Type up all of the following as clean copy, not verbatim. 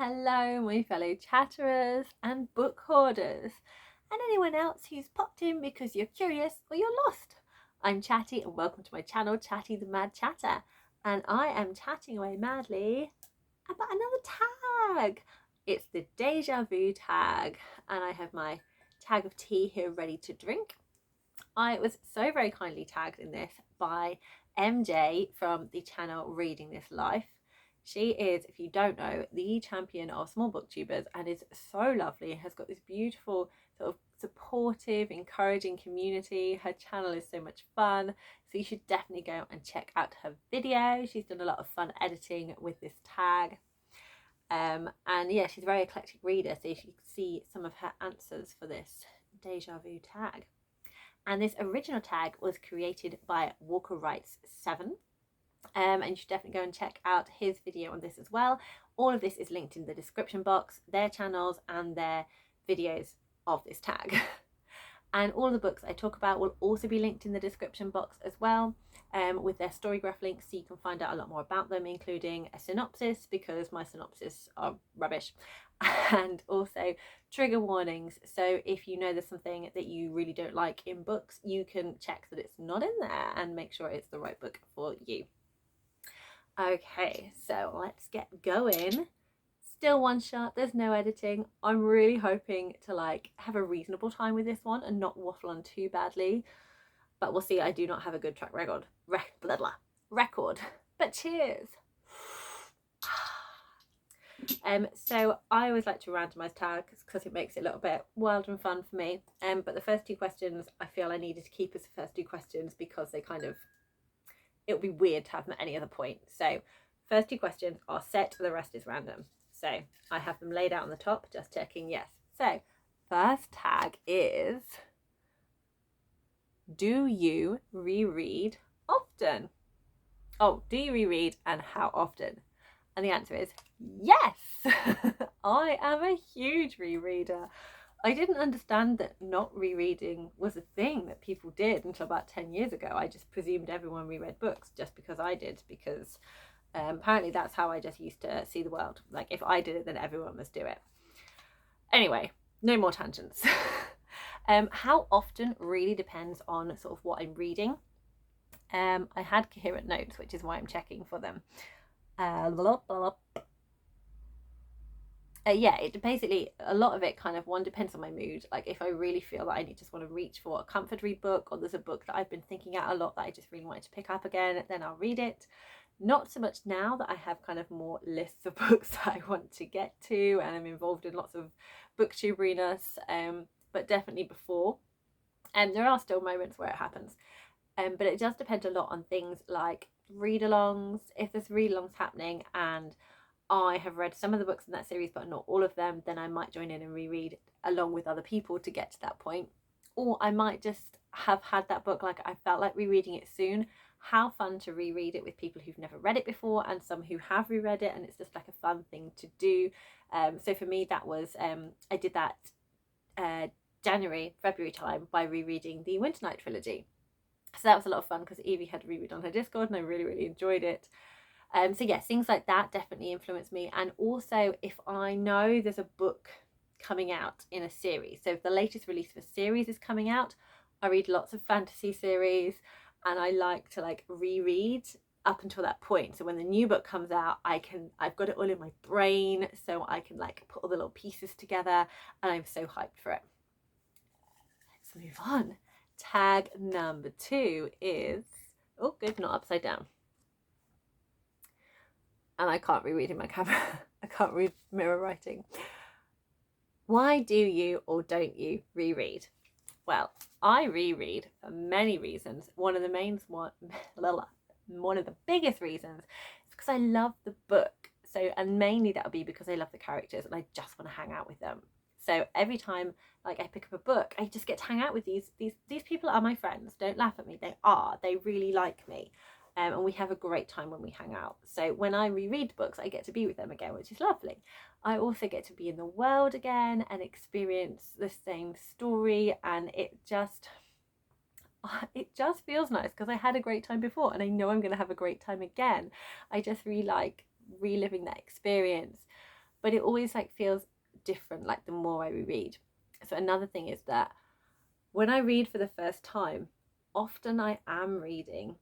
Hello, my fellow chatterers and book hoarders, and anyone else who's popped in because you're curious or you're lost. I'm Chatty, and welcome to my channel, Chatty the Mad Chatter, and I am chatting away madly about another tag. It's the Deja Vu tag, and I have my tag of tea here ready to drink. I was so very kindly tagged in this by MJ from the channel Reading This Life. She is, if you don't know, the champion of small booktubers and is so lovely. Has got this beautiful sort of supportive, encouraging community. Her channel is so much fun, so you should definitely go and check out her video. She's done a lot of fun editing with this tag. And yeah, she's a very eclectic reader, so you can see some of her answers for this Deja Vu tag. And this original tag was created by Walker Writes 7. And you should definitely go and check out his video on this as well. All of this is linked in the description box, their channels and their videos of this tag. And all the books I talk about will also be linked in the description box as well, with their Storygraph links, so you can find out a lot more about them, including a synopsis, because my synopsis are rubbish, and also trigger warnings. So if you know there's something that you really don't like in books, you can check that it's not in there and make sure it's the right book for you. Okay, so let's get going. Still one shot, there's no editing. I'm really hoping to have a reasonable time with this one and not waffle on too badly, but we'll see. I do not have a good track record. But cheers. So I always like to randomize tags because it makes it a little bit wild and fun for me. But the first two questions I feel I needed to keep as the first two questions because they it would be weird to have them at any other point. So first two questions are set, the rest is random. So I have them laid out on the top, just checking yes. So first tag is, do you reread often? Oh, do you reread and how often? And the answer is yes. I am a huge rereader. I didn't understand that not rereading was a thing that people did until about 10 years ago. I just presumed everyone reread books just because I did, because apparently that's how I just used to see the world. Like, if I did it, then everyone must do it. Anyway, no more tangents. How often really depends on sort of what I'm reading. I had coherent notes, which is why I'm checking for them. Yeah, it basically, a lot of it kind of depends on my mood. Like, if I really feel that I just want to reach for a comfort read book, or there's a book that I've been thinking out a lot that I just really wanted to pick up again, then I'll read it. Not so much now that I have kind of more lists of books that I want to get to and I'm involved in lots of booktuberiness, but definitely before. And there are still moments where it happens. But it does depend a lot on things like read-alongs. If there's read-alongs happening and I have read some of the books in that series but not all of them, then I might join in and reread along with other people to get to that point. Or I might just have had that book, like I felt like rereading it soon. How fun to reread it with people who've never read it before and some who have reread it, and it's just like a fun thing to do. So for me, that was I did that January, February time by rereading the Winter Night trilogy. So that was a lot of fun because Evie had reread on her Discord and I really enjoyed it. So yes, things like that definitely influence me. And also, if I know there's a book coming out in a series, so if the latest release of a series is coming out, I read lots of fantasy series and I like to reread up until that point. So when the new book comes out, I've got it all in my brain, so I can put all the little pieces together, and I'm so hyped for it. Let's move on. Tag number 2 is, oh good, not upside down. And I can't reread in my camera. I can't read mirror writing. Why do you or don't you reread? Well, I reread for many reasons. One of the biggest reasons is because I love the book. So, and mainly that would be because I love the characters and I just want to hang out with them. So every time I pick up a book, I just get to hang out with these people are my friends. Don't laugh at me. They really like me. And we have a great time when we hang out. So when I reread books, I get to be with them again, which is lovely. I also get to be in the world again and experience the same story, and it just feels nice because I had a great time before and I know I'm going to have a great time again. I just really like reliving that experience. but it always like feels different, like the more I reread. So another thing is that when I read for the first time, often I am reading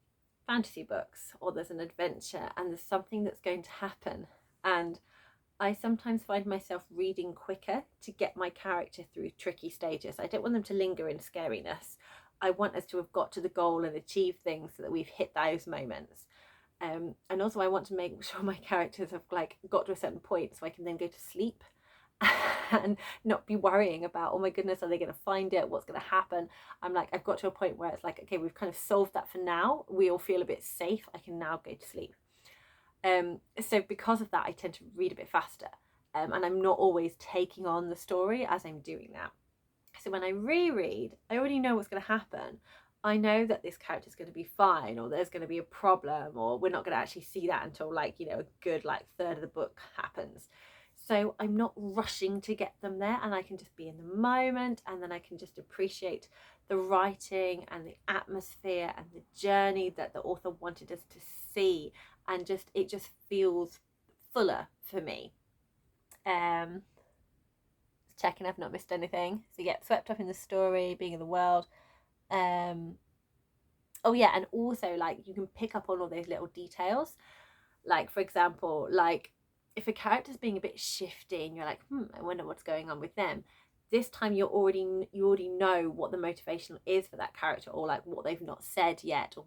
fantasy books, or there's an adventure and there's something that's going to happen, and I sometimes find myself reading quicker to get my character through tricky stages. I don't want them to linger in scariness. I want us to have got to the goal and achieved things so that we've hit those moments. And also I want to make sure my characters have like got to a certain point so I can then go to sleep and not be worrying about, oh my goodness, are they going to find it? What's going to happen? I'm like, I've got to a point where it's like, okay, we've kind of solved that for now. We all feel a bit safe. I can now go to sleep. So because of that, I tend to read a bit faster, and I'm not always taking on the story as I'm doing that. So when I reread, I already know what's going to happen. I know that this character is going to be fine, or there's going to be a problem, or we're not going to actually see that until like, you know, a good like third of the book happens. So I'm not rushing to get them there, and I can just be in the moment, and then I can just appreciate the writing and the atmosphere and the journey that the author wanted us to see, and just it just feels fuller for me. Checking I've not missed anything. So yeah, swept up in the story, being in the world. Oh yeah, and also like you can pick up on all those little details. Like for example, like if a character's being a bit shifty and you're like, I wonder what's going on with them. This time you already know what the motivation is for that character, or like what they've not said yet, or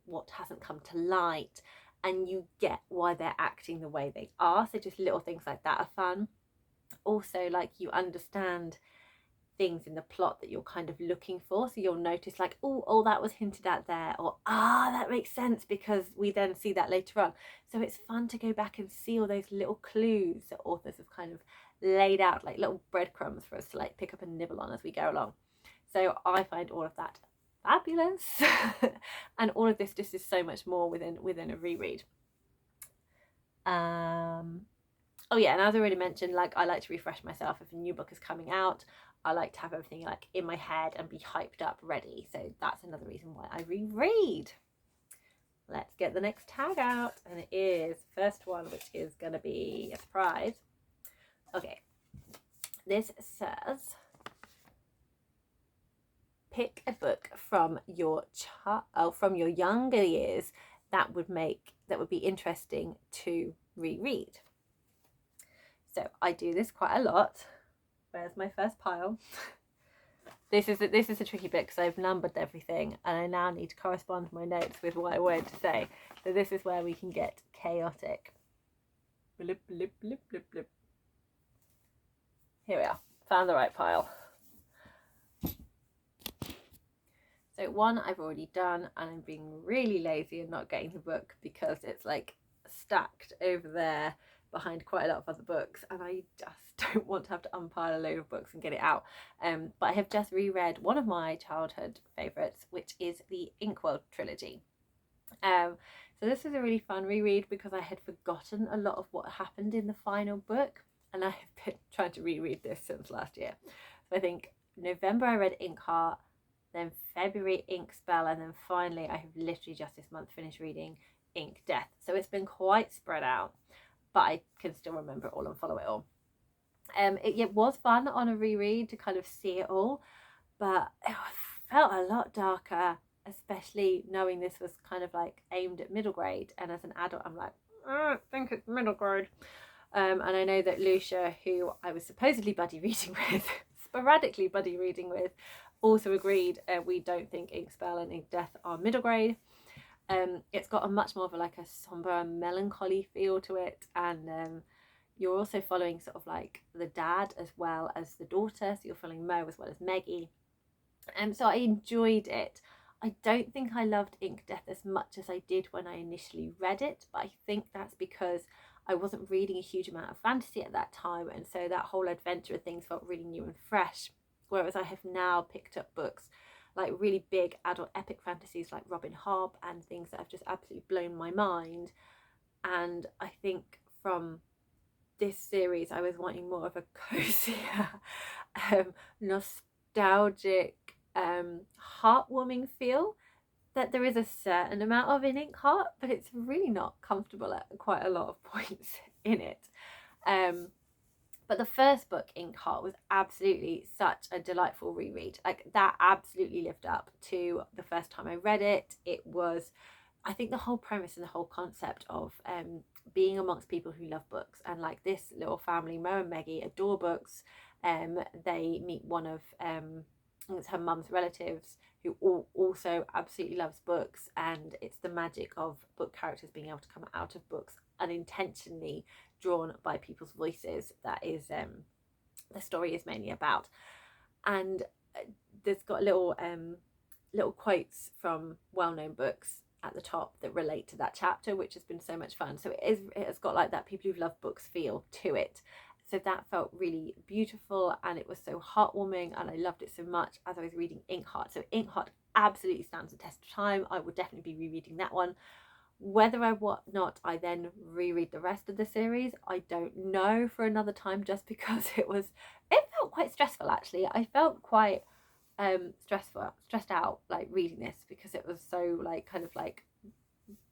what hasn't come to light, and you get why they're acting the way they are. So just little things like that are fun. Also, like you understand things in the plot that you're kind of looking for, so you'll notice like, oh that was hinted at there, or that makes sense because we then see that later on. So it's fun to go back and see all those little clues that authors have kind of laid out, like little breadcrumbs for us to like pick up and nibble on as we go along. So I find all of that fabulous. And all of this just is so much more within a reread. Oh yeah, and as I already mentioned, like I like to refresh myself if a new book is coming out. I like to have everything like in my head and be hyped up, ready. So that's another reason why I reread. Let's get the next tag out, and it is first one, which is going to be a surprise. Okay, this says, pick a book from your younger years that would be interesting to reread. So I do this quite a lot. Where's my first pile? This is a tricky bit because I've numbered everything and I now need to correspond my notes with what I wanted to say. So this is where we can get chaotic. Blip, blip, blip, blip, blip. Here we are. Found the right pile. So one I've already done, and I'm being really lazy and not getting the book because it's like stacked over there behind quite a lot of other books, and I just don't want to have to unpile a load of books and get it out. But I have just reread one of my childhood favourites, which is the Inkwell trilogy. So this was a really fun reread because I had forgotten a lot of what happened in the final book, and I have been trying to reread this since last year. So I think November I read Inkheart, then February Inkspell, and then finally I have literally just this month finished reading Ink Death. So it's been quite spread out, but I can still remember it all and follow it all. It was fun on a reread to kind of see it all, but it felt a lot darker, especially knowing this was kind of like aimed at middle grade, and as an adult I'm like, I think it's middle grade. And I know that Lucia, who I was supposedly buddy reading with, sporadically buddy reading with, also agreed we don't think Inkspell and Ink Death are middle grade. It's got a much more of like a somber, melancholy feel to it, and you're also following sort of like the dad as well as the daughter, so you're following Mo as well as Meggie. So I enjoyed it. I don't think I loved Ink Death as much as I did when I initially read it, but I think that's because I wasn't reading a huge amount of fantasy at that time, and so that whole adventure of things felt really new and fresh, whereas I have now picked up books like really big adult epic fantasies like Robin Hobb and things that have just absolutely blown my mind. And I think from this series I was wanting more of a cozier, nostalgic, heartwarming feel that there is a certain amount of in Inkheart, but it's really not comfortable at quite a lot of points in it. But the first book, Inkheart, was absolutely such a delightful reread. Like, that absolutely lived up to the first time I read it. It was, I think, the whole premise and the whole concept of being amongst people who love books, and like this little family, Mo and Maggie, adore books. They meet one of it's her mum's relatives who also absolutely loves books, and it's the magic of book characters being able to come out of books unintentionally drawn by people's voices that is the story is mainly about. And there's got little quotes from well-known books at the top that relate to that chapter, which has been so much fun. So it has got like that people who love books feel to it. So that felt really beautiful, and it was so heartwarming, and I loved it so much as I was reading Inkheart. So Inkheart absolutely stands the test of time. I would definitely be rereading that one. Whether or not I then reread the rest of the series, I don't know, for another time, just because it felt quite stressful. Actually, I felt quite stressed out like reading this, because it was so like kind of like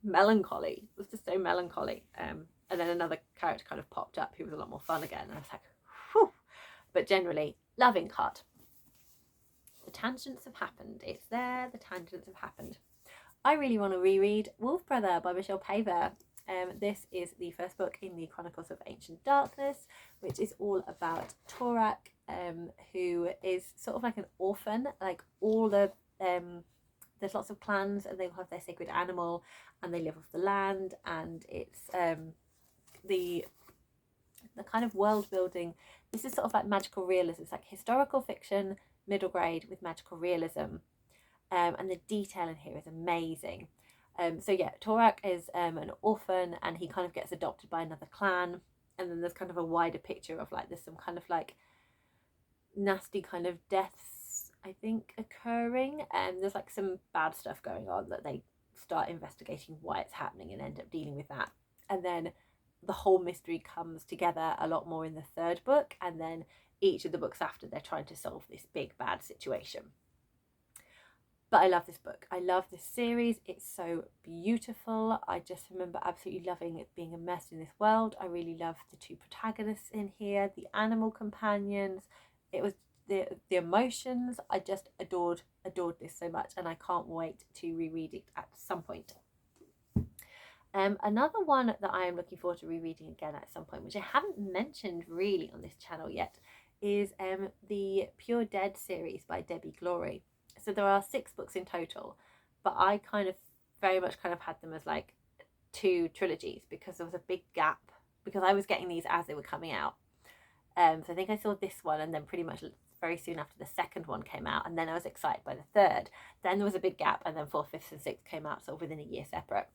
melancholy. It was just so melancholy. And then another character kind of popped up who was a lot more fun again, and I was like, whew. But generally, loving Inkheart. The tangents have happened. It's there. The tangents have happened. I really want to reread Wolf Brother by Michelle Paver. This is the first book in the Chronicles of Ancient Darkness, which is all about Torak, who is sort of like an orphan. Like, all the there's lots of clans, and they all have their sacred animal, and they live off the land, and it's the kind of world building. This is sort of like magical realism. It's like historical fiction, middle grade, with magical realism. And the detail in here is amazing. So yeah, Torak is an orphan, and he kind of gets adopted by another clan, and then there's kind of a wider picture of like there's some kind of like nasty kind of deaths, I think, occurring, and there's like some bad stuff going on that they start investigating why it's happening and end up dealing with that. And then the whole mystery comes together a lot more in the third book, and then each of the books after, they're trying to solve this big bad situation. But I love this book. I love this series. It's so beautiful. I just remember absolutely loving it, being immersed in this world. I really love the two protagonists in here, the animal companions. It was the emotions. I just adored this so much, and I can't wait to reread it at some point. Another one that I am looking forward to rereading again at some point, which I haven't mentioned really on this channel yet, is the Pure Dead series by Debbie Glory. So there are 6 books in total, but I kind of very much kind of had them as like 2 trilogies, because there was a big gap, because I was getting these as they were coming out. So I think I saw this one, and then pretty much very soon after the second one came out, and then I was excited by the third. Then there was a big gap, and then 4th, 5th and 6th came out sort of within a year separate.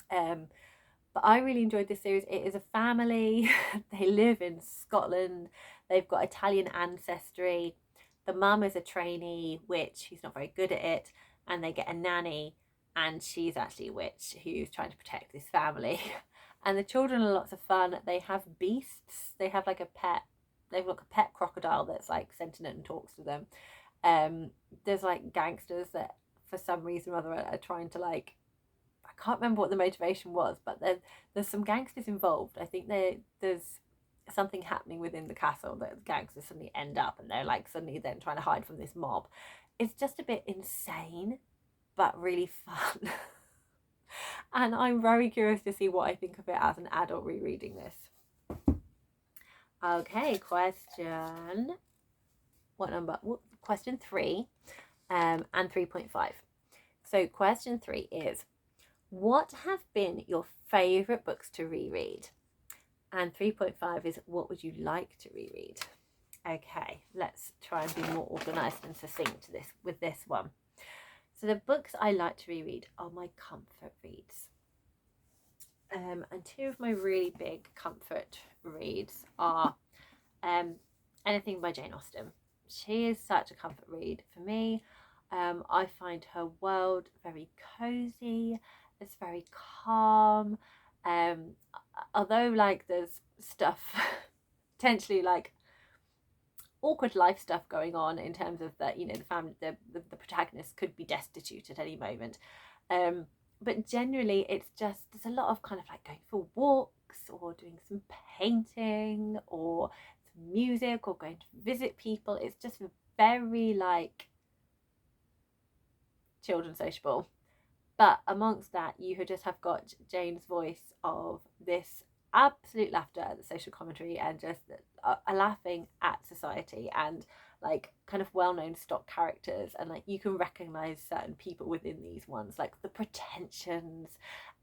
But I really enjoyed this series. It is a family. They live in Scotland. They've got Italian ancestry. The mum is a trainee witch who's not very good at it, and they get a nanny, and she's actually a witch who's trying to protect this family. And the children are lots of fun. They have beasts. They have like a pet. They've got a pet crocodile that's like sentient and talks to them. There's like gangsters that for some reason or other are trying to like, I can't remember what the motivation was, but there's some gangsters involved. I think there's something happening within the castle that the gangsters suddenly end up, and they're like suddenly then trying to hide from this mob. It's just a bit insane, but really fun. And I'm very curious to see what I think of it as an adult rereading this. Okay, question, what number? Question 3 and 3.5. So question 3 is, what have been your favourite books to reread? And 3.5 is, what would you like to reread? Okay, let's try and be more organised and succinct with this one. So the books I like to reread are my comfort reads. And 2 of my really big comfort reads are anything by Jane Austen. She is such a comfort read for me. I find her world very cosy. It's very calm. Although like there's stuff potentially like awkward life stuff going on in terms of that, you know, the family, the protagonist could be destitute at any moment, but generally it's just, there's a lot of kind of like going for walks, books or doing some painting or some music or going to visit people. It's just very like children's sociable. But amongst that, you just have got Jane's voice of this absolute laughter at the social commentary and just a laughing at society and like kind of well-known stock characters, and like you can recognize certain people within these ones, like the pretensions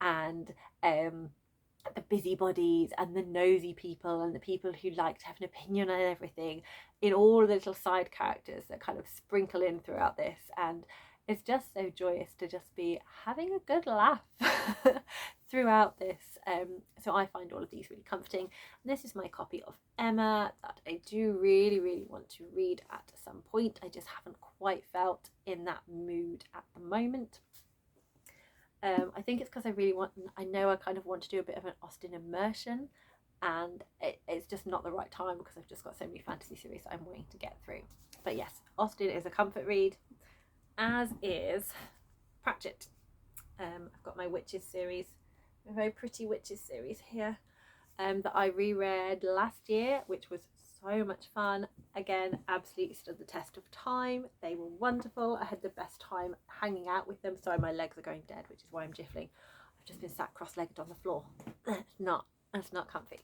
and the busybodies and the nosy people and the people who like to have an opinion on everything, in all the little side characters that kind of sprinkle in throughout this. And it's just so joyous to just be having a good laugh throughout this. So I find all of these really comforting. And this is my copy of Emma that I do really, really want to read at some point. I just haven't quite felt in that mood at the moment. I think it's because I know I kind of want to do a bit of an Austen immersion, and it's just not the right time because I've just got so many fantasy series that I'm waiting to get through. But yes, Austen is a comfort read, as is Pratchett. I've got my Witches series, a very pretty Witches series here, that I reread last year, which was so much fun. Again, absolutely stood the test of time. They were wonderful. I had the best time hanging out with them. Sorry, my legs are going dead, which is why I'm jiffling. I've just been sat cross-legged on the floor. That's not comfy.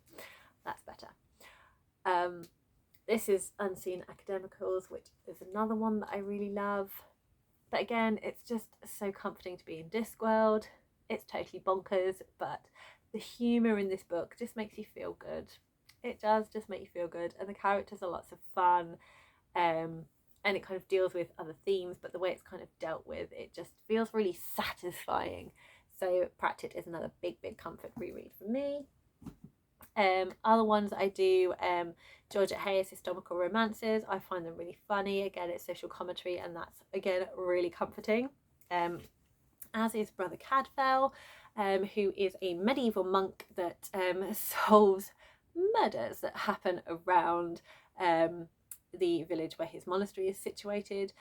That's better. This is Unseen Academicals, which is another one that I really love. But again, it's just so comforting to be in Discworld. It's totally bonkers, but the humour in this book just makes you feel good. It does just make you feel good, and the characters are lots of fun, and it kind of deals with other themes, but the way it's kind of dealt with, it just feels really satisfying. So Pratchett is another big comfort reread for me. Other ones that I do, Georgette Hayes' Historical Romances, I find them really funny. Again, it's social commentary, and that's again really comforting. As is Brother Cadfael, who is a medieval monk that solves murders that happen around the village where his monastery is situated.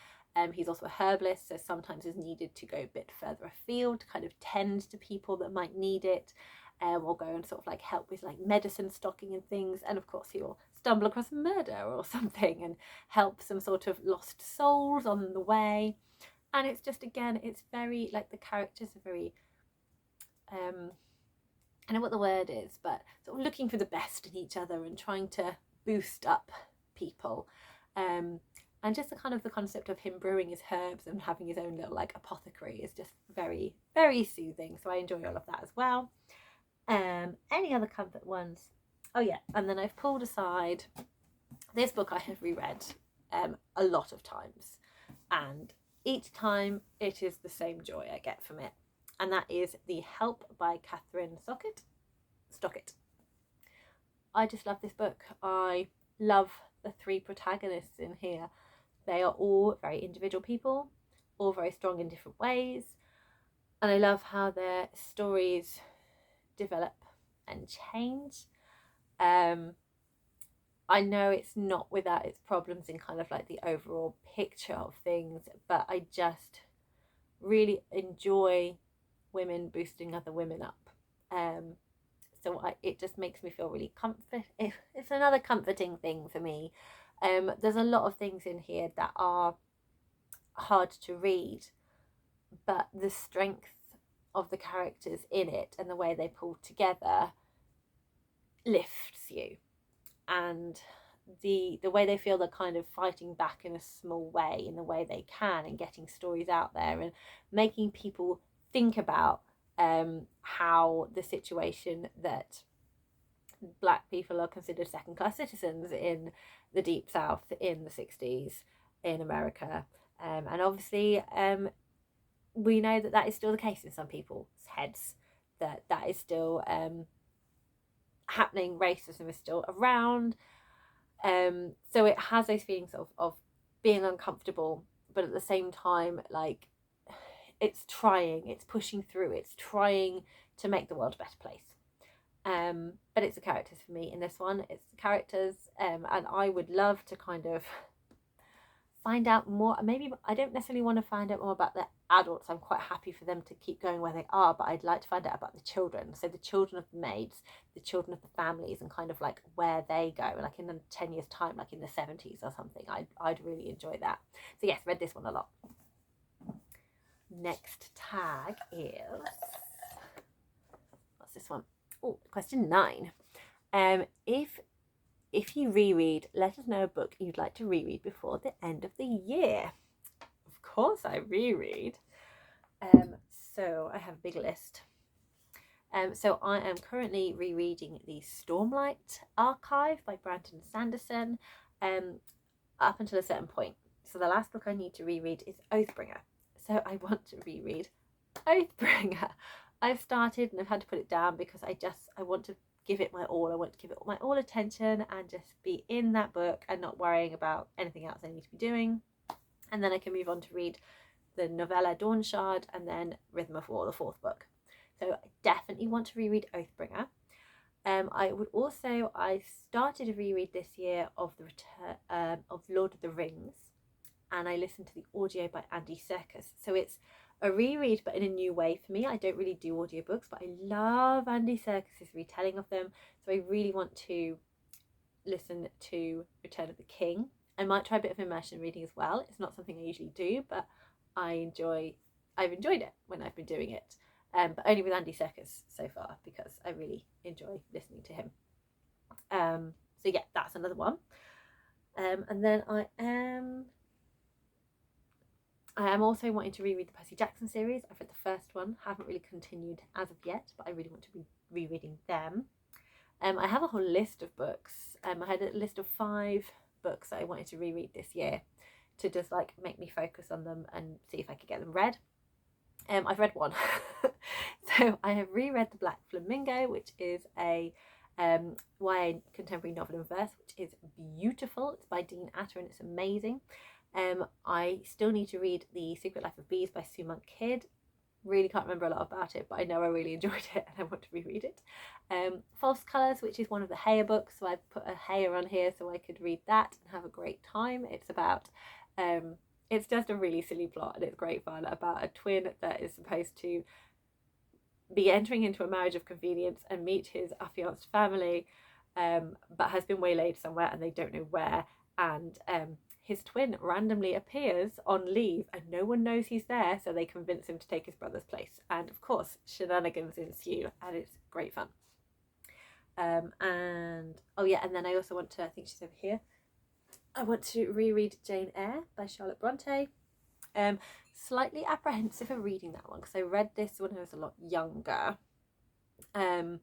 He's also a herbalist, so sometimes is needed to go a bit further afield to kind of tend to people that might need it, or go and sort of like help with like medicine stocking and things. And of course he'll stumble across murder or something and help some sort of lost souls on the way. And it's just, again, it's very like the characters are very I know what the word is, but sort of looking for the best in each other and trying to boost up people. And just the kind of the concept of him brewing his herbs and having his own little like apothecary is just very, very soothing. So I enjoy all of that as well. Any other comfort ones? Oh yeah, and then I've pulled aside this book I have reread a lot of times, and each time it is the same joy I get from it, and that is The Help by Catherine Stockett. I just love this book. I love the three protagonists in here. They are all very individual people, all very strong in different ways, and I love how their stories develop and change. I know it's not without its problems in kind of like the overall picture of things, but I just really enjoy women boosting other women up. So it just makes me feel really it's another comforting thing for me. There's a lot of things in here that are hard to read, but the strength of the characters in it and the way they pull together lifts you, and the way they feel they're kind of fighting back in a small way, in the way they can, and getting stories out there and making people think about how the situation that black people are considered second-class citizens in the Deep South in the 60s in America, and obviously we know that that is still the case in some people's heads, that is still happening. Racism is still around, so it has those feelings of being uncomfortable, but at the same time, like, it's pushing through, it's trying to make the world a better place. But it's the characters for me in this one. It's the characters, and I would love to kind of find out more. Maybe I don't necessarily want to find out more about the adults. I'm quite happy for them to keep going where they are, but I'd like to find out about the children. So the children of the maids, the children of the families, and kind of like where they go, like in 10 years time, like in the 70s or something. I'd really enjoy that. So yes, read this one a lot. Next tag is, what's this one? Oh, question 9. If you reread, let us know a book you'd like to reread before the end of the year. Of course I reread. So I have a big list. So I am currently rereading the Stormlight Archive by Brandon Sanderson, up until a certain point. So the last book I need to reread is Oathbringer. So I want to reread Oathbringer. I've started and I've had to put it down because I want to give it my all. I want to give it my all attention and just be in that book and not worrying about anything else I need to be doing. And then I can move on to read the novella Dawnshard and then Rhythm of War, the 4th book. So I definitely want to reread Oathbringer. I started a reread this year of the return of Lord of the Rings, and I listened to the audio by Andy Serkis. So it's a reread, but in a new way for me. I don't really do audiobooks, but I love Andy Serkis's retelling of them. So I really want to listen to Return of the King. I might try a bit of immersion reading as well. It's not something I usually do, but I've enjoyed it when I've been doing it. But only with Andy Serkis so far, because I really enjoy listening to him. So yeah, that's another one. And then I am also wanting to reread the Percy Jackson series. I've read the first one, haven't really continued as of yet, but I really want to be rereading them. I have a whole list of books. I had a list of 5 books that I wanted to reread this year to just like make me focus on them and see if I could get them read. I've read one. So I have reread The Black Flamingo, which is a YA contemporary novel in verse, which is beautiful. It's by Dean Atter and it's amazing. I still need to read The Secret Life of Bees by Sue Monk Kidd. Really can't remember a lot about it, but I know I really enjoyed it and I want to reread it. False Colours, which is one of the Heyer books, so I put a Heyer on here so I could read that and have a great time. It's about it's just a really silly plot and it's great fun about a twin that is supposed to be entering into a marriage of convenience and meet his affianced family, but has been waylaid somewhere and they don't know where, and his twin randomly appears on leave and no one knows he's there, so they convince him to take his brother's place, and of course shenanigans ensue and it's great fun. And oh yeah, and then I also want to, I think she's over here, I want to reread Jane Eyre by Charlotte Bronte. Slightly apprehensive of reading that one because I read this when I was a lot younger, and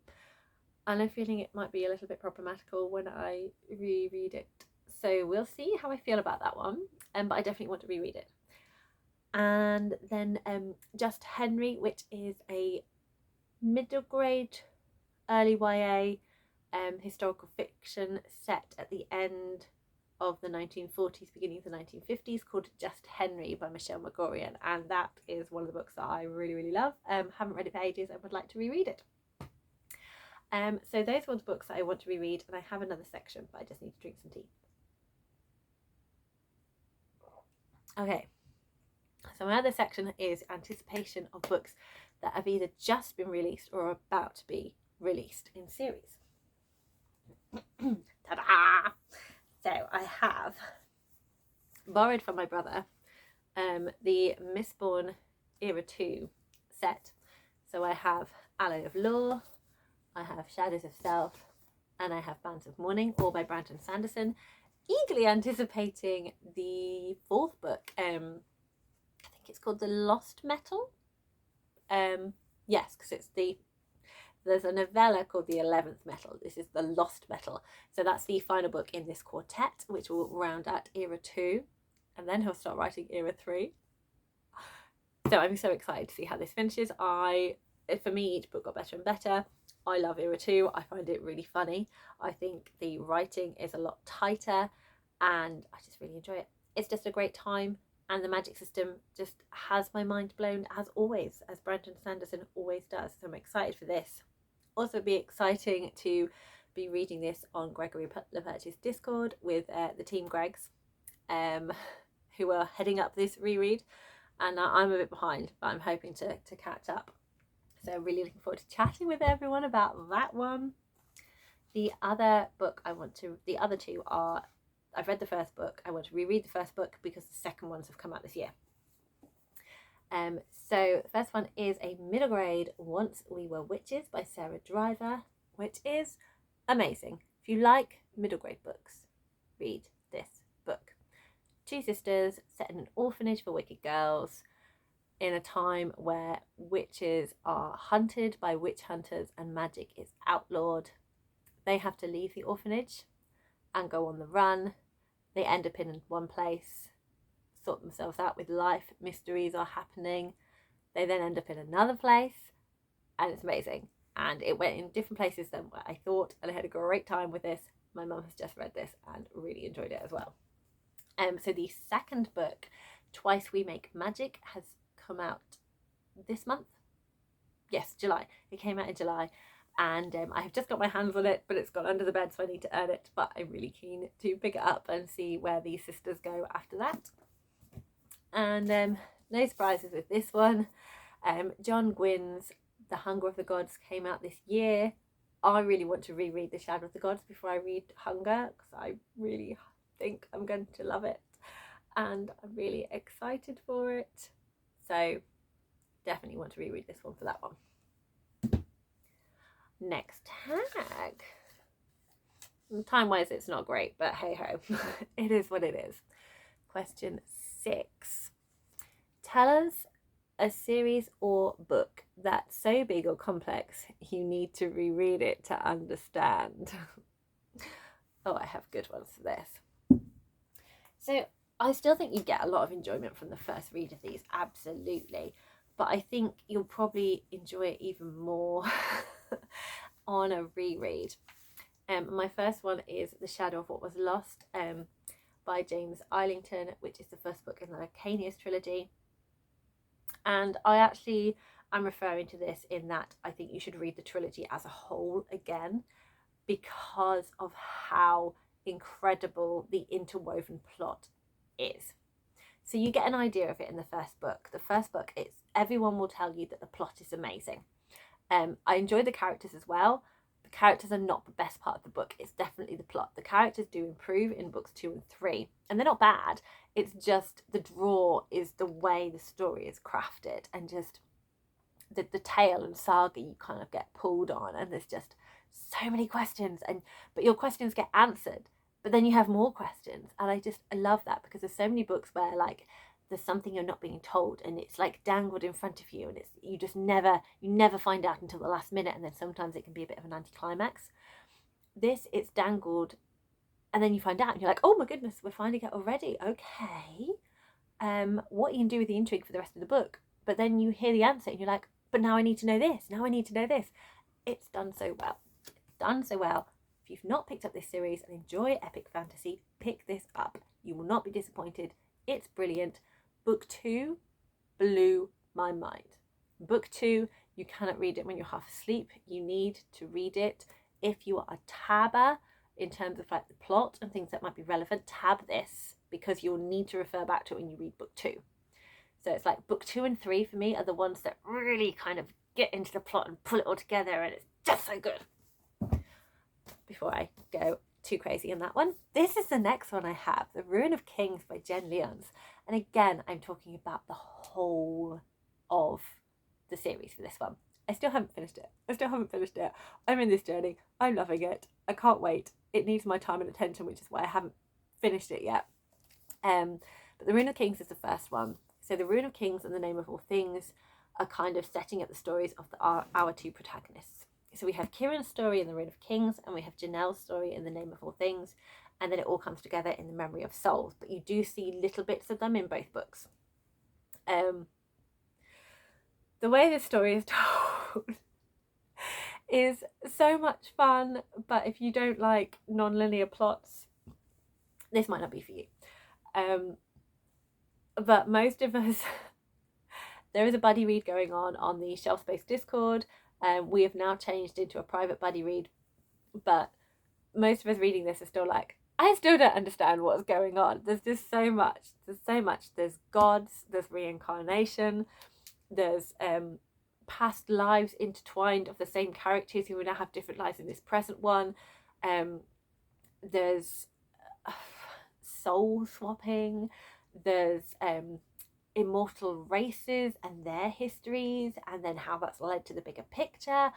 I'm feeling it might be a little bit problematical when I reread it, so we'll see how I feel about that one, but I definitely want to reread it. And then Just Henry, which is a middle grade early YA historical fiction set at the end of the 1940s, beginning of the 1950s, called Just Henry by Michelle Magorian, and that is one of the books that I really, really love. Haven't read it for ages and would like to reread it. So those were the books that I want to reread, and I have another section, but I just need to drink some tea. Okay, so my other section is anticipation of books that have either just been released or are about to be released in series. Ta-da! So I have borrowed from my brother the Mistborn Era 2 set. So I have Alloy of Law, I have Shadows of Self, and I have Bands of Mourning, all by Brandon Sanderson. Eagerly anticipating the 4th book. I think it's called The Lost Metal. Yes, because there's a novella called The 11th Metal. This is The Lost Metal. So that's the final book in this quartet, which will round out Era 2. And then he'll start writing Era 3. So I'm so excited to see how this finishes. For me, each book got better and better. I love Era 2. I find it really funny. I think the writing is a lot tighter and I just really enjoy it. It's just a great time. And the magic system just has my mind blown, as always, as Brandon Sanderson always does. So I'm excited for this. Also, it'd be exciting to be reading this on Gregory Lepert's Discord with the Team Gregs, who are heading up this reread, and I'm a bit behind, but I'm hoping to catch up. So really looking forward to chatting with everyone about that one. The other two are, I've read the first book. I want to reread the first book because the second ones have come out this year. So the first one is a middle grade Once We Were Witches by Sarah Driver, which is amazing. If you like middle grade books, read this book. Two sisters set in an orphanage for wicked girls in a time where witches are hunted by witch hunters and magic is outlawed. They have to leave the orphanage and go on the run. They end up in one place, sort themselves out with life, mysteries are happening. They then end up in another place, and it's amazing. And it went in different places than what I thought, and I had a great time with this. My mum has just read this and really enjoyed it as well. So the second book, Twice We Make Magic, has come out this month. Yes, July. It came out in July, and I have just got my hands on it, but it's gone under the bed, so I need to earn it. But I'm really keen to pick it up and see where these sisters go after that. And no surprises with this one. John Gwynne's The Hunger of the Gods came out this year. I really want to reread The Shadow of the Gods before I read Hunger, because I really think I'm going to love it, and I'm really excited for it. So definitely want to reread this one for that one. Next tag. Time-wise, it's not great, but hey-ho. It is what it is. Question 6. Tell us a series or book that's so big or complex you need to reread it to understand. Oh, I have good ones for this. So I still think you get a lot of enjoyment from the first read of these, absolutely. But I think you'll probably enjoy it even more on a reread. My first one is The Shadow of What Was Lost by James Islington, which is the first book in the Lacanius trilogy. And I actually am referring to this in that I think you should read the trilogy as a whole again, because of how incredible the interwoven plot is. So you get an idea of it in the first book. The first book, everyone will tell you that the plot is amazing. I enjoy the characters as well. The characters are not the best part of the book. It's definitely the plot. The characters do improve in books 2 and 3, and they're not bad. It's just the draw is the way the story is crafted, and just the tale and saga you kind of get pulled on, and there's just so many questions, but your questions get answered, but then you have more questions, and I love that, because there's so many books where like there's something you're not being told, and it's like dangled in front of you, and you never find out until the last minute, and then sometimes it can be a bit of an anticlimax. It's dangled, and then you find out, and you're like, oh my goodness, we're finding it already. Okay, what you can do with the intrigue for the rest of the book, but then you hear the answer, and you're like, but now I need to know this. Now I need to know this. It's done so well. If you've not picked up this series and enjoy epic fantasy, pick this up. You will not be disappointed. It's brilliant. Book 2 blew my mind. Book 2, you cannot read it when you're half asleep. You need to read it. If you are a tabber in terms of like the plot and things that might be relevant, tab this, because you'll need to refer back to it when you read book 2. So it's like book 2 and 3 for me are the ones that really kind of get into the plot and pull it all together, and it's just so good. Before I go too crazy on that one, this is the next one I have, The Ruin of Kings by Jen Lyons. And again, I'm talking about the whole of the series for this one. I still haven't finished it. I'm in this journey. I'm loving it. I can't wait. It needs my time and attention, which is why I haven't finished it yet. But The Ruin of Kings is the first one. So The Ruin of Kings and The Name of All Things are kind of setting up the stories of our two protagonists. So we have Kieran's story in The Ruin of Kings, and we have Janelle's story in The Name of All Things, and then it all comes together in The Memory of Souls. But you do see little bits of them in both books. The way this story is told is so much fun, but if you don't like non-linear plots, this might not be for you. But most of us, there is a buddy read going on the Shelf Space Discord. We have now changed into a private buddy read, but most of us reading this are still like, I still don't understand what's going on. There's just so much. There's so much. There's gods, there's reincarnation, there's past lives intertwined of the same characters who will now have different lives in this present one. There's soul swapping, there's immortal races and their histories, and then how that's led to the bigger picture.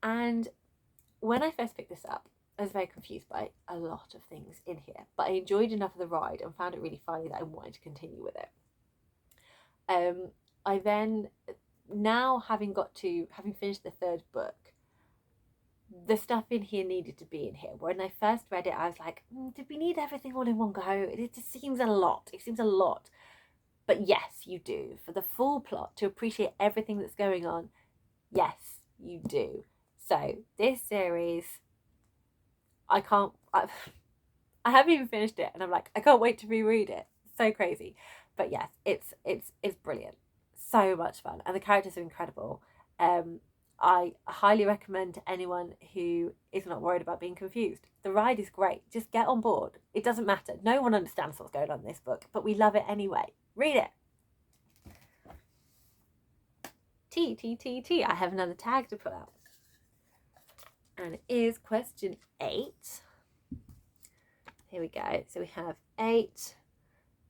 And when I first picked this up, I was very confused by a lot of things in here, but I enjoyed enough of the ride and found it really funny that I wanted to continue with it. I then, now having finished the third book, the stuff in here needed to be in here. When I first read it, I was like, did we need everything all in one go? It just seems a lot. It seems a lot. But yes, you do. For the full plot, to appreciate everything that's going on, yes, you do. So this series, I haven't even finished it, and I'm like, I can't wait to reread it. So crazy. But yes, it's brilliant. So much fun, and the characters are incredible. I highly recommend to anyone who is not worried about being confused. The ride is great. Just get on board. It doesn't matter. No one understands what's going on in this book, but we love it anyway. Read it. T. I have another tag to pull out. And it is question 8. Here we go. So we have 8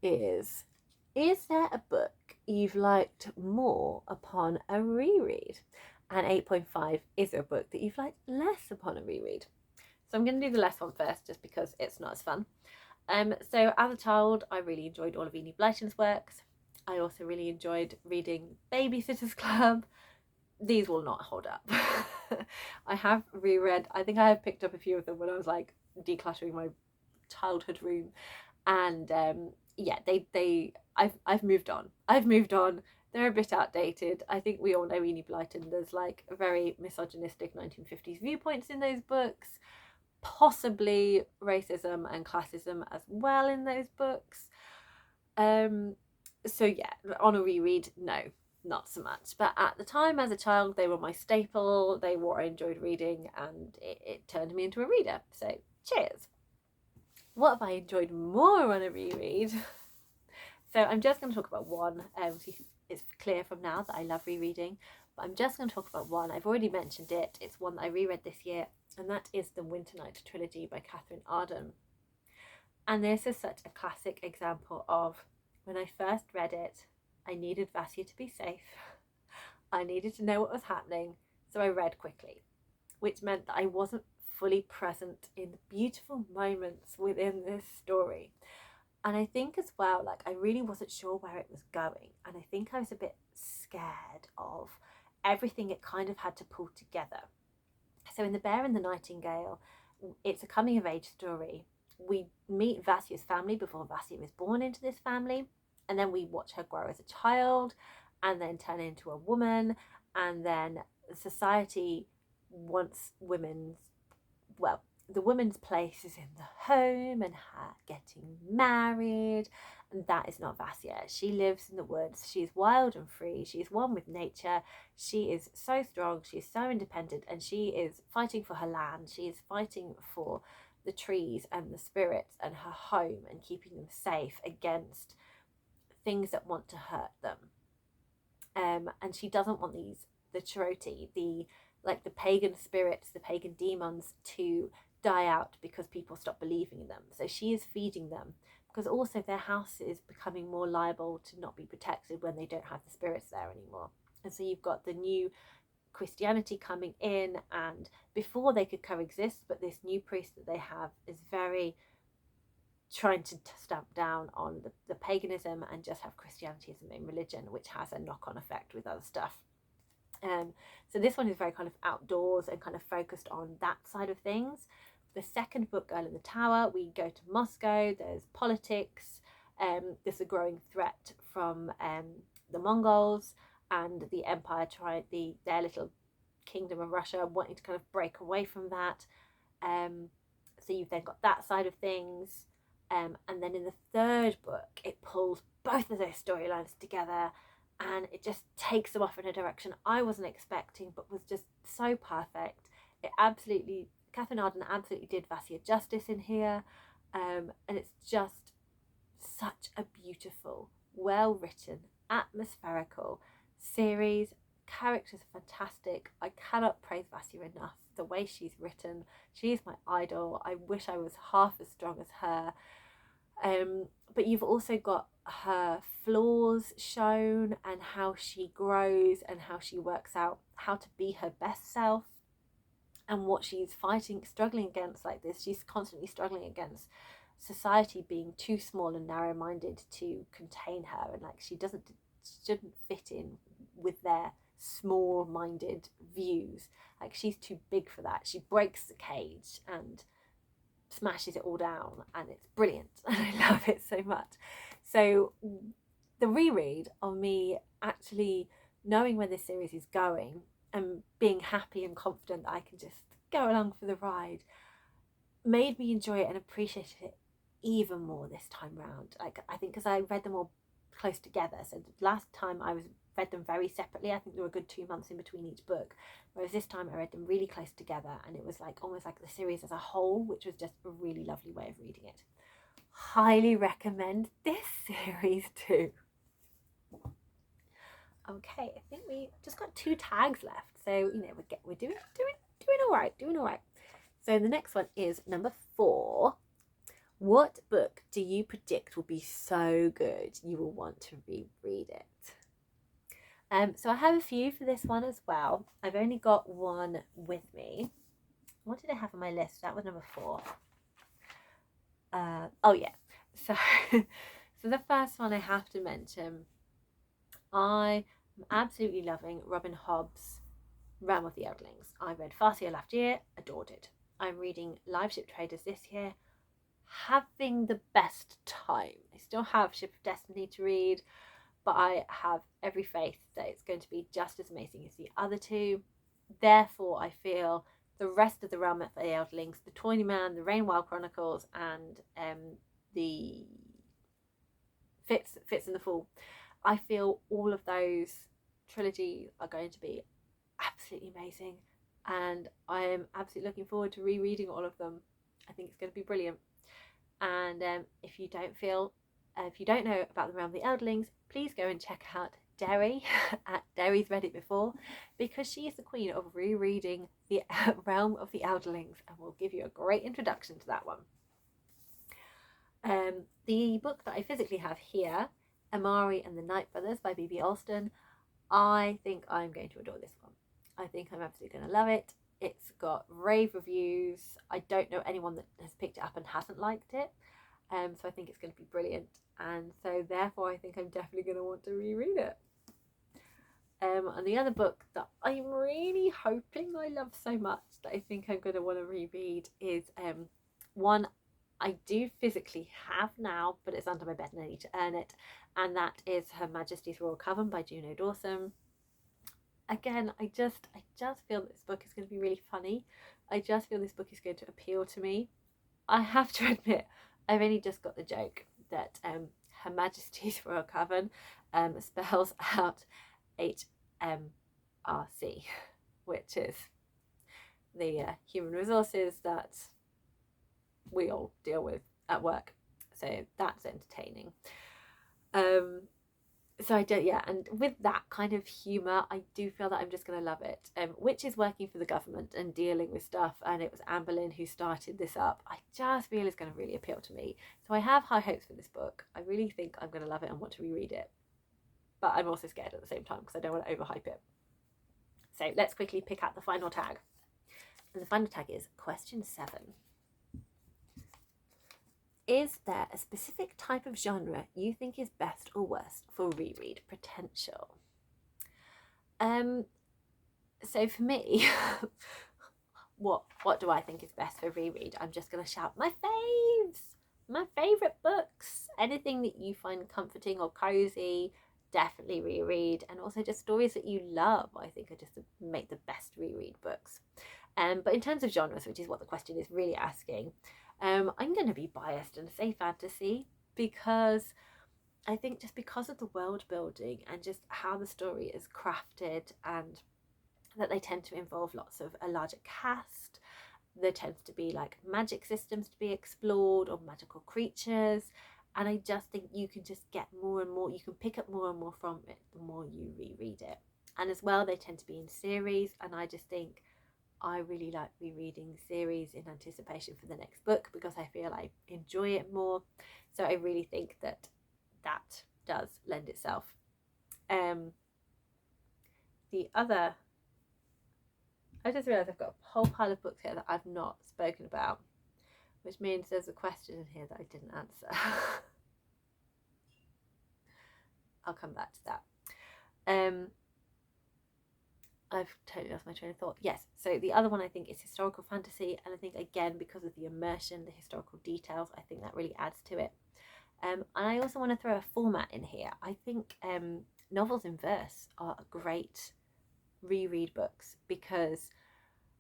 is there a book you've liked more upon a reread? And 8.5, is there a book that you've liked less upon a reread? So I'm going to do the less one first, just because it's not as fun. So as a child, I really enjoyed all of Enid Blyton's works. I also really enjoyed reading Babysitter's Club. These will not hold up. I have reread, I think I have picked up a few of them when I was like decluttering my childhood room, and yeah, I've moved on. They're a bit outdated. I think we all know Enid Blyton. There's like a very misogynistic 1950s viewpoints in those books, possibly racism and classism as well in those books. So yeah, on a reread, no, not so much. But at the time, as a child, they were my staple. They were what I enjoyed reading, and it turned me into a reader. So cheers. What have I enjoyed more on a reread? So I'm just going to talk about one. It's clear from now that I love rereading, but I'm just going to talk about one. I've already mentioned it. It's one that I reread this year, and that is the Winternight trilogy by Catherine Arden. And this is such a classic example of, when I first read it, I needed Vasya to be safe. I needed to know what was happening, so I read quickly, which meant that I wasn't fully present in the beautiful moments within this story. And I think as well, like, I really wasn't sure where it was going. And I think I was a bit scared of everything it kind of had to pull together. So in The Bear and the Nightingale, it's a coming of age story. We meet Vasya's family before Vasya is born into this family. And then we watch her grow as a child and then turn into a woman. And then society wants the woman's place is in the home and her getting married, and that is not Vasya. She lives in the woods. She is wild and free. She is one with nature. She is so strong. She is so independent, and she is fighting for her land. She is fighting for the trees and the spirits and her home, and keeping them safe against things that want to hurt them. And she doesn't want the Cheroti, the pagan spirits, the pagan demons, to die out because people stop believing in them. So she is feeding them, because also their house is becoming more liable to not be protected when they don't have the spirits there anymore. And so you've got the new Christianity coming in, and before they could coexist, but this new priest that they have is very trying to stamp down on the paganism and just have Christianity as the main religion, which has a knock-on effect with other stuff. So this one is very kind of outdoors and kind of focused on that side of things. The second book, Girl in the Tower, we go to Moscow. There's politics. There's a growing threat from the Mongols and the empire, their little kingdom of Russia, wanting to kind of break away from that. So you've then got that side of things. And then in the third book, it pulls both of those storylines together, and it just takes them off in a direction I wasn't expecting, but was just so perfect. It absolutely Catherine Arden absolutely did Vassia justice in here, and it's just such a beautiful, well written, atmospherical series. Characters are fantastic. I cannot praise Vassia enough. The way she's written, she's my idol. I wish I was half as strong as her. But you've also got her flaws shown, and how she grows and how she works out how to be her best self, and what she's struggling against. Like this, she's constantly struggling against society being too small and narrow-minded to contain her, and like she shouldn't fit in with their small-minded views. Like she's too big for that. She breaks the cage and smashes it all down, and it's brilliant, and I love it so much. So the reread of me actually knowing where this series is going and being happy and confident that I can just go along for the ride made me enjoy it and appreciate it even more this time round. Like, I think because I read them all close together, so the last time I read them very separately. I think there were a good 2 months in between each book, whereas this time I read them really close together, and it was like almost like the series as a whole, which was just a really lovely way of reading it. Highly recommend this series too. Okay, I think we just got 2 tags left, so you know we're doing all right. So the next one is number 4. What book do you predict will be so good you will want to reread it? So I have a few for this one as well. I've only got one with me. What did I have on my list? That was number 4. Oh yeah. So, so the first one I have to mention, I am absolutely loving Robin Hobb's Realm of the Eldlings. I read Farseer last year, adored it. I'm reading Live Ship Traders this year, having the best time. I still have Ship of Destiny to read, but I have every faith that it's going to be just as amazing as the other 2. Therefore, I feel the rest of the Realm of the Eldlings, the Tawny Man, the Rainwild Chronicles, and the Fitz and the Fool, I feel all of those trilogies are going to be absolutely amazing, and I am absolutely looking forward to rereading all of them. I think it's going to be brilliant. And if you don't know about the Realm of the Eldlings, please go and check out Derri at Derri's Read It Before, because she is the queen of rereading the Realm of the Eldlings, and will give you a great introduction to that one. The book that I physically have here, Amari and the Night Brothers by B.B. Alston, I think I'm going to adore this one. I think I'm absolutely going to love it. It's got rave reviews. I don't know anyone that has picked it up and hasn't liked it. So I think it's going to be brilliant. And so therefore I think I'm definitely going to want to reread it. And the other book that I'm really hoping I love so much that I think I'm going to want to reread is one I do physically have now, but it's under my bed and I need to earn it. And that is Her Majesty's Royal Coven by Juno Dawson. Again, I just feel that this book is going to be really funny. I just feel this book is going to appeal to me. I have to admit, I've only just got the joke that Her Majesty's Royal Coven spells out HMRC, which is the human resources that we all deal with at work. So that's entertaining. So I don't, yeah, and with that kind of humour, I do feel that I'm just going to love it. Which is working for the government and dealing with stuff, and it was Anne Boleyn who started this up. I just feel it's going to really appeal to me. So I have high hopes for this book. I really think I'm going to love it and want to reread it. But I'm also scared at the same time because I don't want to overhype it. So let's quickly pick out the final tag. And the final tag is question 7. Is there a specific type of genre you think is best or worst for reread potential? So for me, what do I think is best for reread? I'm just going to shout my faves, my favourite books. Anything that you find comforting or cosy, definitely reread. And also just stories that you love, I think are just to make the best reread books. But in terms of genres, which is what the question is really asking, I'm going to be biased and say fantasy, because I think just because of the world building and just how the story is crafted, and that they tend to involve lots of a larger cast, there tends to be like magic systems to be explored or magical creatures, and I just think you can just get more and more, you can pick up more and more from it the more you reread it. And as well, they tend to be in series, and I just think I really like rereading series in anticipation for the next book because I feel I enjoy it more. So I really think that that does lend itself. The other, I just realised I've got a whole pile of books here that I've not spoken about, which means there's a question in here that I didn't answer. I'll come back to that. I've totally lost my train of thought. Yes, so the other one I think is historical fantasy, and I think again because of the immersion, the historical details, I think that really adds to it. And I also want to throw a format in here. I think novels in verse are a great reread books because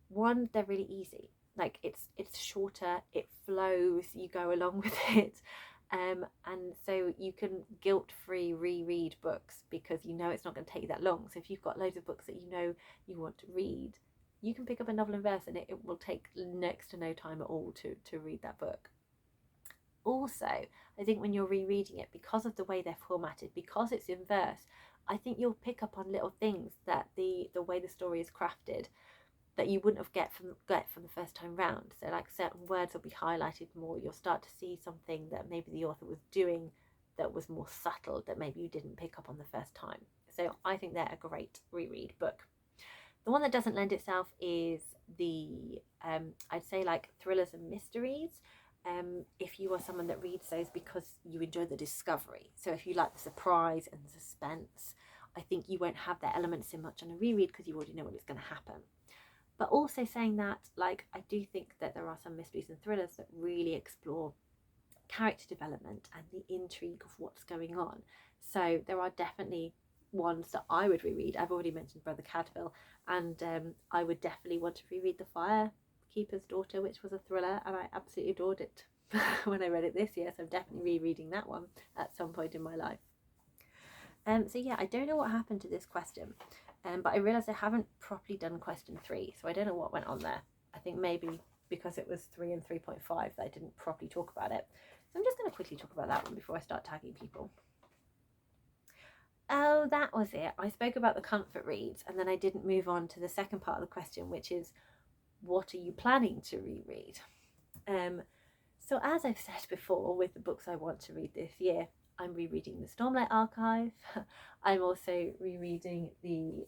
one, they're really easy. Like it's shorter, it flows, you go along with it. And so you can guilt-free reread books because you know it's not going to take you that long. So if you've got loads of books that you know you want to read, you can pick up a novel in verse and it will take next to no time at all to read that book. Also, I think when you're rereading it, because of the way they're formatted, because it's in verse, I think you'll pick up on little things that the way the story is crafted that you wouldn't have get from the first time round. So like certain words will be highlighted more. You'll start to see something that maybe the author was doing that was more subtle that maybe you didn't pick up on the first time. So I think they're a great reread book. The one that doesn't lend itself is the I'd say like thrillers and mysteries. If you are someone that reads those because you enjoy the discovery, so if you like the surprise and the suspense, I think you won't have that element so much on a reread because you already know what's going to happen. But also saying that, like, I do think that there are some mysteries and thrillers that really explore character development and the intrigue of what's going on. So there are definitely ones that I would reread. I've already mentioned Brother Cadville, and I would definitely want to reread The Firekeeper's Daughter, which was a thriller, and I absolutely adored it when I read it this year. So I'm definitely rereading that one at some point in my life. So yeah, I don't know what happened to this question. But I realised I haven't properly done question 3, so I don't know what went on there. I think maybe because it was 3 and 3.5 that I didn't properly talk about it. So I'm just going to quickly talk about that one before I start tagging people. Oh, that was it. I spoke about the comfort reads and then I didn't move on to the second part of the question, which is what are you planning to reread? So as I've said before, with the books I want to read this year, I'm rereading the Stormlight Archive. I'm also rereading the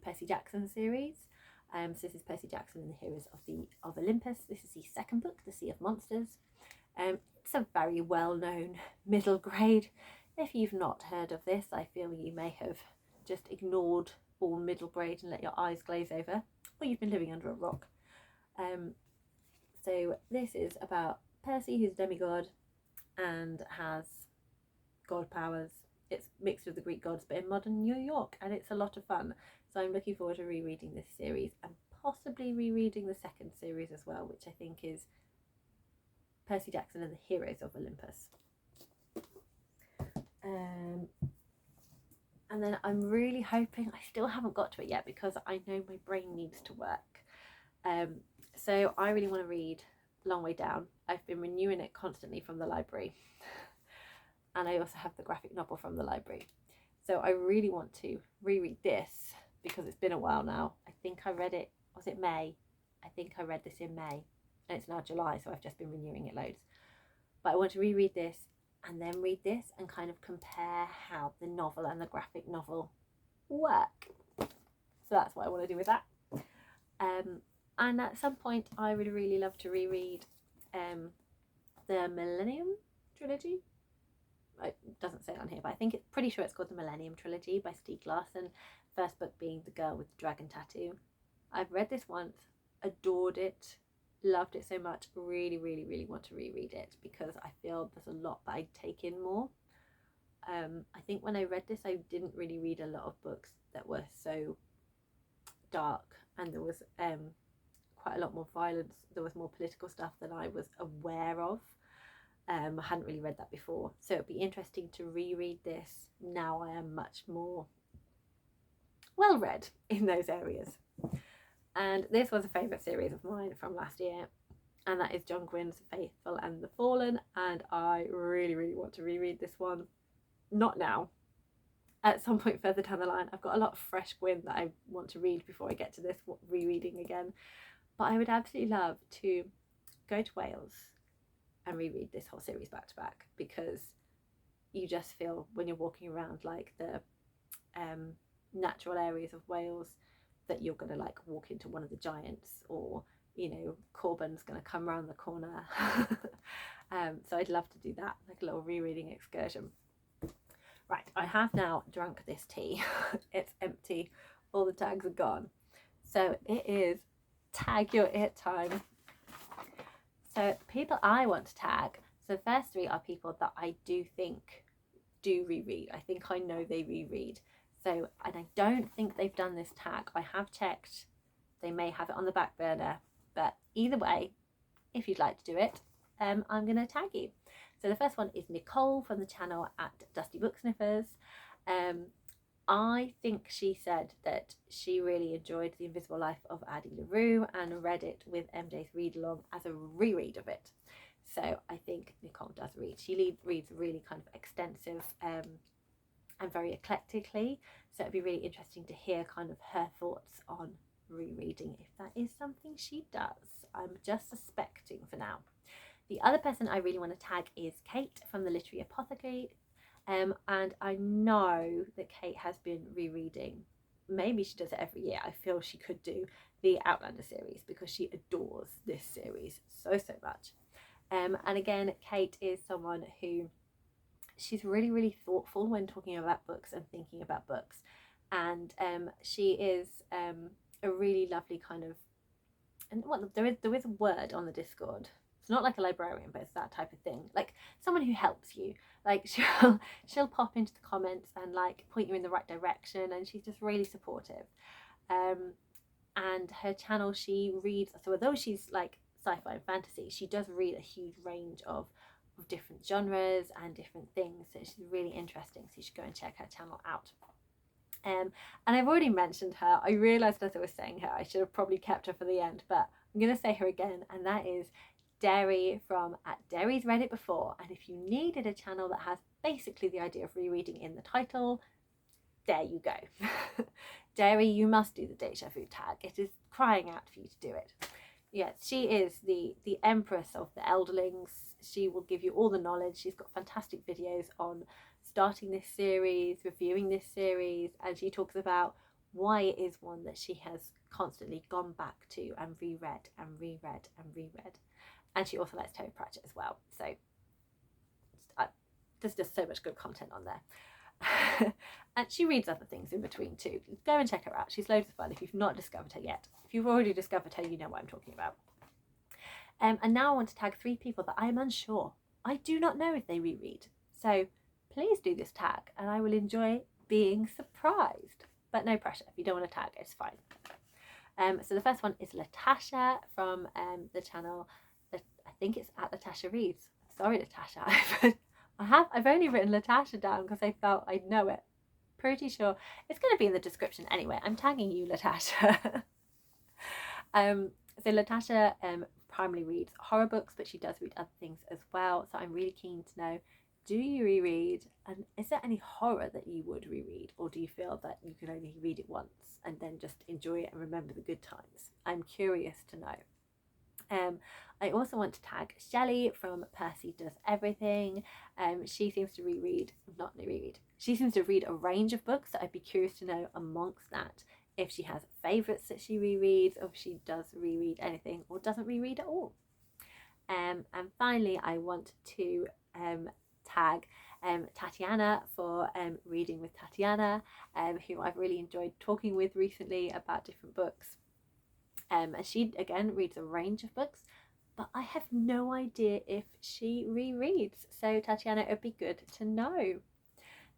Percy Jackson series. So this is Percy Jackson and the Heroes of Olympus. This is the second book, The Sea of Monsters. It's a very well-known middle grade. If you've not heard of this, I feel you may have just ignored all middle grade and let your eyes glaze over, or you've been living under a rock. So this is about Percy, who's a demigod and has god powers. It's mixed with the Greek gods, but in modern New York, and it's a lot of fun. So I'm looking forward to rereading this series and possibly rereading the second series as well, which I think is Percy Jackson and the Heroes of Olympus. And then I'm really hoping, I still haven't got to it yet because I know my brain needs to work. So I really want to read Long Way Down. I've been renewing it constantly from the library. And I also have the graphic novel from the library. So I really want to reread this because it's been a while now. I think I read it, was it May? I think I read this in May. And it's now July, so I've just been renewing it loads. But I want to reread this and then read this and kind of compare how the novel and the graphic novel work. So that's what I want to do with that. And at some point I would really love to reread the Millennium Trilogy. It doesn't say it on here, but I think it's pretty sure it's called the Millennium Trilogy by Stieg Larsson. First book being The Girl with the Dragon Tattoo. I've read this once, adored it, loved it so much, really want to reread it because I feel there's a lot that I'd take in more. I think when I read this I didn't really read a lot of books that were so dark, and there was quite a lot more violence, there was more political stuff than I was aware of. I hadn't really read that before, so it'd be interesting to reread this now I am much more well read in those areas. And this was a favourite series of mine from last year, and that is John Gwynn's Faithful and the Fallen, and I really want to reread this one. Not now, at some point further down the line. I've got a lot of fresh Gwyn that I want to read before I get to this rereading again, but I would absolutely love to go to Wales and reread this whole series back to back, because you just feel when you're walking around like the natural areas of Wales that you're going to like walk into one of the giants, or you know, Corbyn's going to come around the corner. So I'd love to do that, like a little rereading excursion. Right, I have now drunk this tea. It's empty, all the tags are gone. So it is tag your it time. So people I want to tag, so the first three are people that I do think do reread. I think I know they reread. So, and I don't think they've done this tag. I have checked, they may have it on the back burner, but either way, if you'd like to do it, I'm going to tag you. So the first one is Nicole from the channel at Dusty Book Sniffers. I think she said that she really enjoyed The Invisible Life of Addie LaRue and read it with MJ's read along as a reread of it. So I think Nicole does read. She reads really kind of extensive and very eclectically. So it'd be really interesting to hear kind of her thoughts on rereading, if that is something she does. I'm just suspecting for now. The other person I really want to tag is Kate from the Literary Apothecary. And I know that Kate has been rereading, maybe she does it every year. I feel she could do the Outlander series because she adores this series so much. And again, Kate is someone who, she's really thoughtful when talking about books and thinking about books. And she is a really lovely kind of, and well, there is a word on the Discord. It's not like a librarian, but it's that type of thing, like someone who helps you. Like she'll pop into the comments and like point you in the right direction, and she's just really supportive. And her channel, she reads, so although she's like sci-fi and fantasy, she does read a huge range of different genres and different things, so she's really interesting, so you should go and check her channel out. And I've already mentioned her. I realised as I was saying her, I should have probably kept her for the end, but I'm going to say her again, and that is Derri from at Derri's Read It Before. And if you needed a channel that has basically the idea of rereading in the title, there you go. Derri, you must do the deja vu tag. It is crying out for you to do it. Yes, she is the empress of the elderlings. She will give you all the knowledge. She's got fantastic videos on starting this series, reviewing this series, and she talks about why it is one that she has constantly gone back to and reread and reread and reread. And she also likes Terry Pratchett as well. So there's just so much good content on there. And she reads other things in between too. Go and check her out. She's loads of fun if you've not discovered her yet. If you've already discovered her, you know what I'm talking about. And now I want to tag 3 people that I am unsure. I do not know if they reread. So please do this tag and I will enjoy being surprised. But no pressure. If you don't want to tag, it's fine. So the first one is LaTasha from the channel. I think it's at LaTasha Reads. Sorry, LaTasha. I've only written LaTasha down because I felt I'd know it. Pretty sure it's going to be in the description anyway. I'm tagging you, LaTasha. So LaTasha primarily reads horror books, but she does read other things as well. So I'm really keen to know, do you reread, and is there any horror that you would reread, or do you feel that you can only read it once and then just enjoy it and remember the good times? I'm curious to know. I also want to tag Shelley from Percy Does Everything. She seems to she seems to read a range of books, so I'd be curious to know amongst that if she has favourites that she rereads, or if she does reread anything or doesn't reread at all. And finally, I want to tag Tatiana for Reading with Tatiana, who I've really enjoyed talking with recently about different books. And she again reads a range of books, but I have no idea if she rereads. So Tatiana, it would be good to know.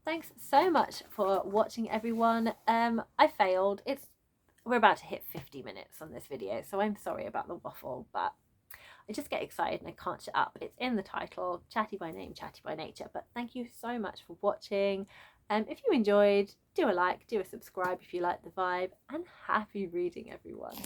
Thanks so much for watching, everyone. I failed. We're about to hit 50 minutes on this video, so I'm sorry about the waffle, but I just get excited and I can't shut up. It's in the title, Chatty by Name, Chatty by Nature. But thank you so much for watching. If you enjoyed, do a like, do a subscribe if you like the vibe, and happy reading, everyone.